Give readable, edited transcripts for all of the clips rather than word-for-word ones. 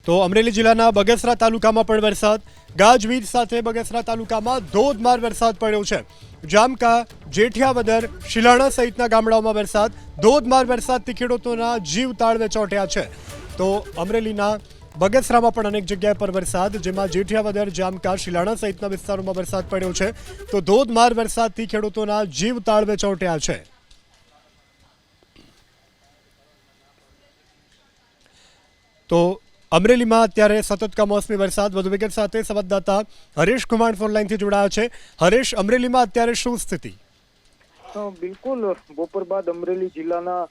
તો અમરેલી જિલ્લાના બગસરા તાલુકામાં પણ વરસાદ ગાજવીજ સાથે બગસરા તાલુકામાં ધોધમાર વરસાદ પડ્યો છે। જામકા જેઠિયાવદર શિલાણા સહિતના ગામડાઓમાં વરસાદ ધોધમાર વરસાદથી ખેડૂતોના જીવ તાળવે ચોંટ્યા છે। તો અમરેલીના બગસરામાં પણ અનેક જગ્યાએ પર વરસાદ જેમાં જેઠિયાવદર જામકા શિલાણા સહિતના વિસ્તારોમાં વરસાદ પડ્યો છે। તો ધોધમાર વરસાદથી ખેડૂતોના જીવ તાળવે ચોંટ્યા છે। તો અમરેલીમાં અત્યારે સતત કમોસમી વરસાદ વધુ વિગત સાથે સંવાદદાતા હરેશ કુમાર ફોન લાઈનથી જોડાયા છે। હરેશ, અમરેલીમાં અત્યારે શું સ્થિતિ? બિલકુલ બપોર બાદ અમરેલી જિલ્લાના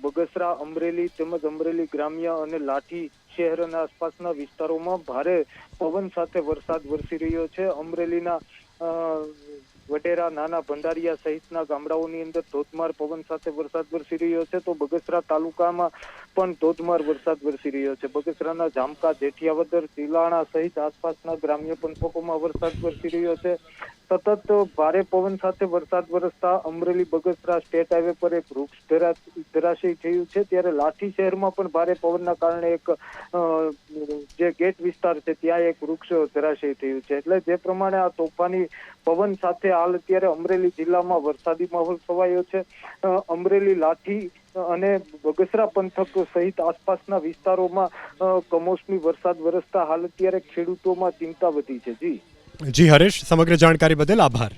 બગસરા, અમરેલી તેમજ અમરેલી ગ્રામ્ય અને લાઠી શહેર અને આસપાસના વિસ્તારોમાં ભારે પવન સાથે વરસાદ વરસી રહ્યો છે। અમરેલીના વડેરા, નાના ભંડારિયા સહિતના ગામડાઓની અંદર ધોધમાર પવન સાથે વરસાદ વરસી રહ્યો છે। તો બગસરા તાલુકામાં પણ ધોધમાર વરસાદ વરસી રહ્યો છે। બગસરાના જામકા, જેઠિયાવદર, શિલાણા સહિત આસપાસના ગ્રામ્ય પંથકોમાં વરસાદ વરસી રહ્યો છે। સતત ભારે પવન સાથે વરસાદ વરસતા અમરેલી બગસરા સ્ટેટ હાઈવે પર એક વૃક્ષ ધરાશયી થયું છે। ત્યારે લાઠી શહેરમાં પણ ભારે પવનના કારણે એક જે ગેટ વિસ્તાર છે ત્યાં એક વૃક્ષ ધરાશયી થયું છે। એટલે જે પ્રમાણે આ તોફાની પવન સાથે હાલ અત્યારે અમરેલી જિલ્લામાં વરસાદી માહોલ છવાયો છે। અમરેલી, લાઠી અને બગસરા પંથક સહિત આસપાસના વિસ્તારોમાં કમોસમી વરસાદ વરસતા હાલ અત્યારે ખેડૂતોમાં ચિંતા વધી છે। જી હરેશ, સમગ્ર જાણકારી બદલ આભાર।